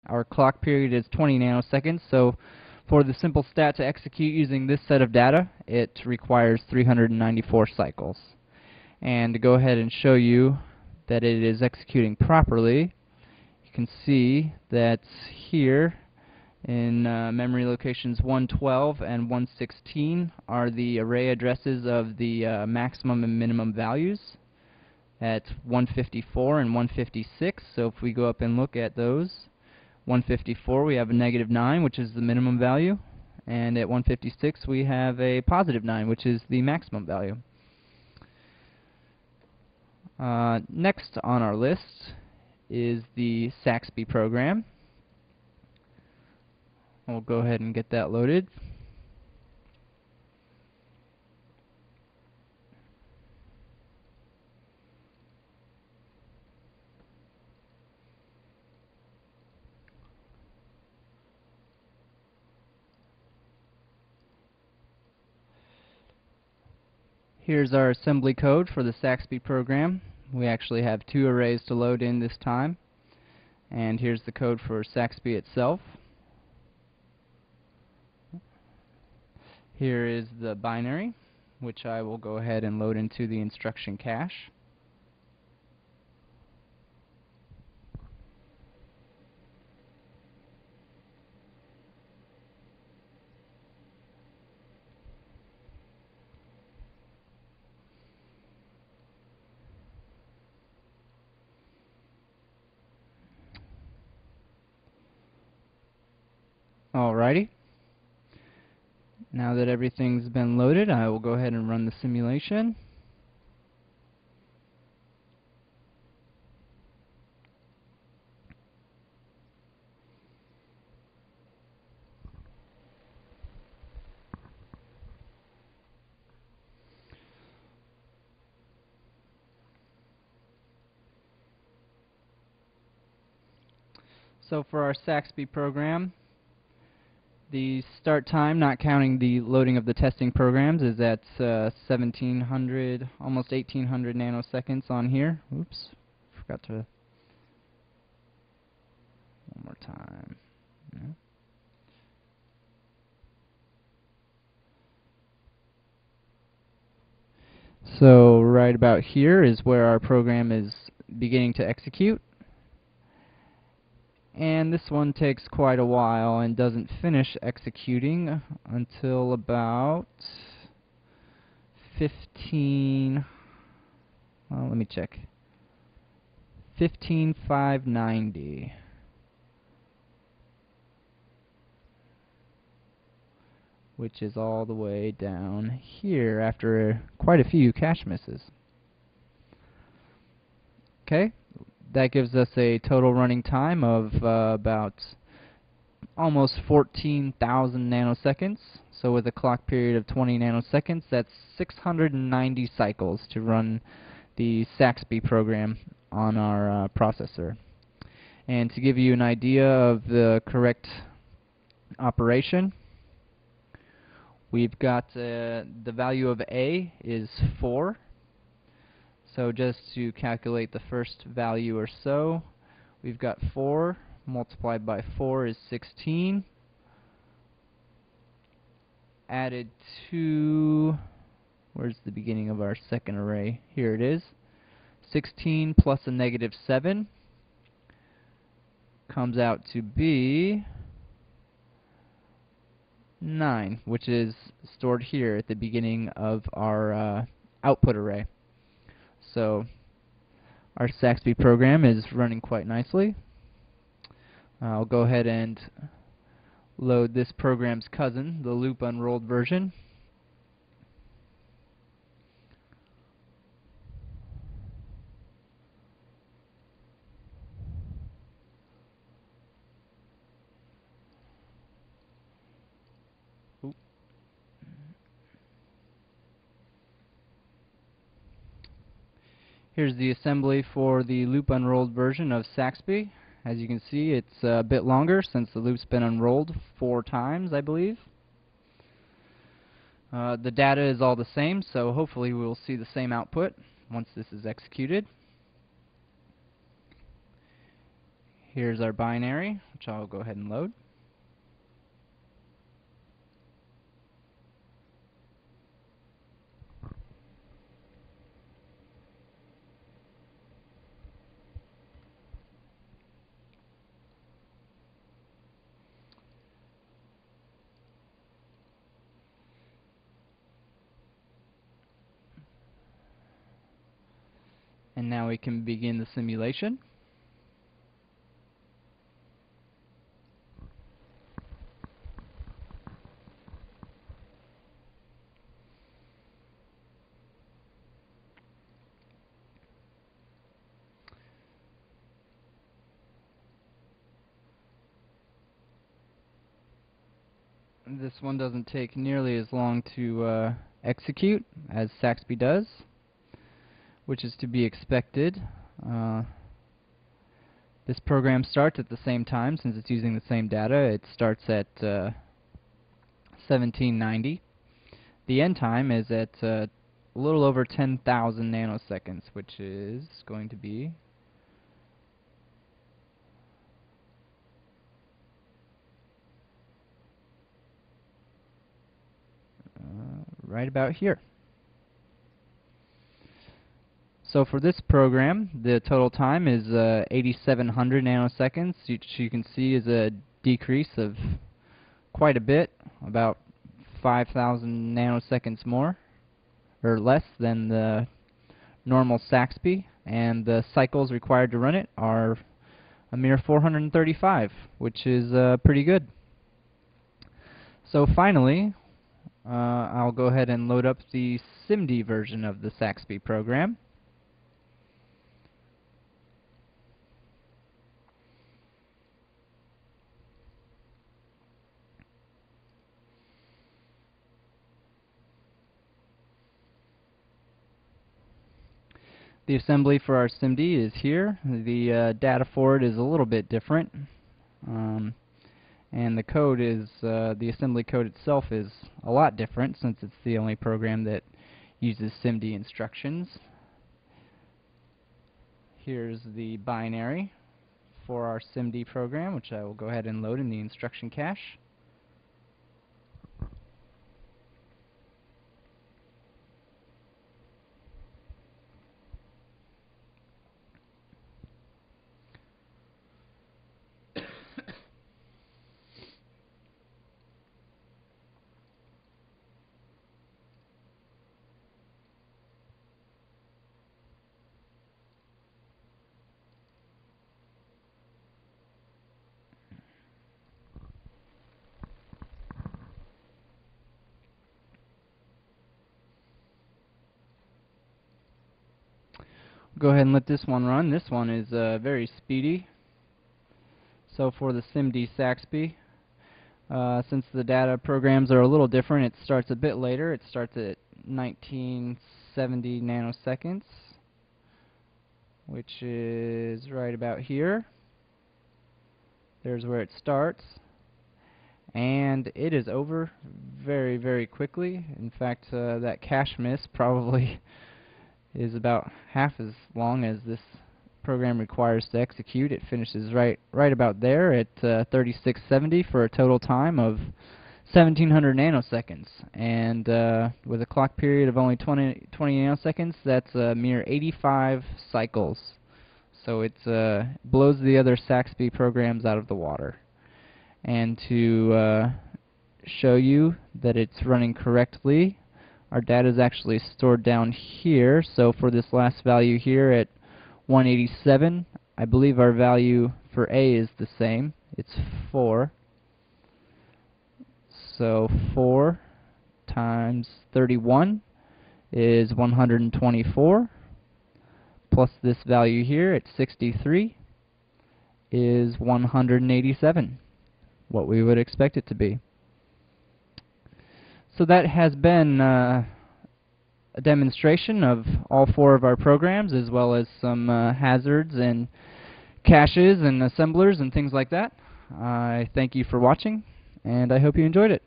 Our clock period is 20 nanoseconds, so for the Simplestat to execute using this set of data, it requires 394 cycles. And to go ahead and show you that it is executing properly, you can see that here in memory locations 112 and 116 are the array addresses of the maximum and minimum values at 154 and 156. So if we go up and look at those, 154 we have a -9, which is the minimum value, and at 156 we have a +9, which is the maximum value. Next on our list is the Saxby program. We'll go ahead and get that loaded. Here's our assembly code for the Saxby program. We actually have 2 arrays to load in this time. And here's the code for Saxby itself. Here is the binary, which I will go ahead and load into the instruction cache. Alrighty. Now that everything's been loaded, I will go ahead and run the simulation. So for our Saxby program, the start time, not counting the loading of the testing programs, is at 1700, almost 1800 nanoseconds on here. Oops, forgot to... One more time. No. So right about here is where our program is beginning to execute. And this one takes quite a while and doesn't finish executing until about 15590. Which is all the way down here after quite a few cache misses. Okay. That gives us a total running time of about almost 14,000 nanoseconds. So with a clock period of 20 nanoseconds, that's 690 cycles to run the Saxby program on our processor. And to give you an idea of the correct operation, we've got the value of A is 4. So just to calculate the first value or so, we've got 4 multiplied by 4 is 16. Added to, where's the beginning of our second array? Here it is. 16 plus a -7 comes out to be 9, which is stored here at the beginning of our output array. So our Saxby program is running quite nicely. I'll go ahead and load this program's cousin, the loop unrolled version. Here's the assembly for the loop unrolled version of Saxby. As you can see, it's a bit longer since the loop's been unrolled 4 times, I believe. The data is all the same, so hopefully we'll see the same output once this is executed. Here's our binary, which I'll go ahead and load. And now we can begin the simulation. This one doesn't take nearly as long to execute as Saxby does, which is to be expected. This program starts at the same time since it's using the same data. It starts at 1790. The end time is at a little over 10,000 nanoseconds, which is going to be right about here. So for this program, the total time is 8,700 nanoseconds, which you can see is a decrease of quite a bit, about 5,000 nanoseconds more, or less than the normal Saxby, and the cycles required to run it are a mere 435, which is pretty good. So finally, I'll go ahead and load up the Simdi version of the Saxby program. The assembly for our Simdi is here. The data for it is a little bit different. And the code is, the assembly code itself is a lot different since it's the only program that uses Simdi instructions. Here's the binary for our Simdi program, which I will go ahead and load in the instruction cache. Go ahead and let this one run. This one is very speedy. So for the Simdi Saxby, since the data programs are a little different, it starts a bit later. It starts at 1970 nanoseconds, which is right about here. There's where it starts. And it is over very, very quickly. In fact, that cache miss probably is about half as long as this program requires to execute. It finishes right about there at 3670 for a total time of 1700 nanoseconds. And with a clock period of only 20 nanoseconds, that's a mere 85 cycles. So it blows the other Saxby programs out of the water. And to show you that it's running correctly, our data is actually stored down here. So for this last value here at 187, I believe our value for A is the same. It's 4. So 4 times 31 is 124, plus this value here at 63 is 187, what we would expect it to be. So that has been a demonstration of all 4 of our programs, as well as some hazards and caches and assemblers and things like that. I thank you for watching, and I hope you enjoyed it.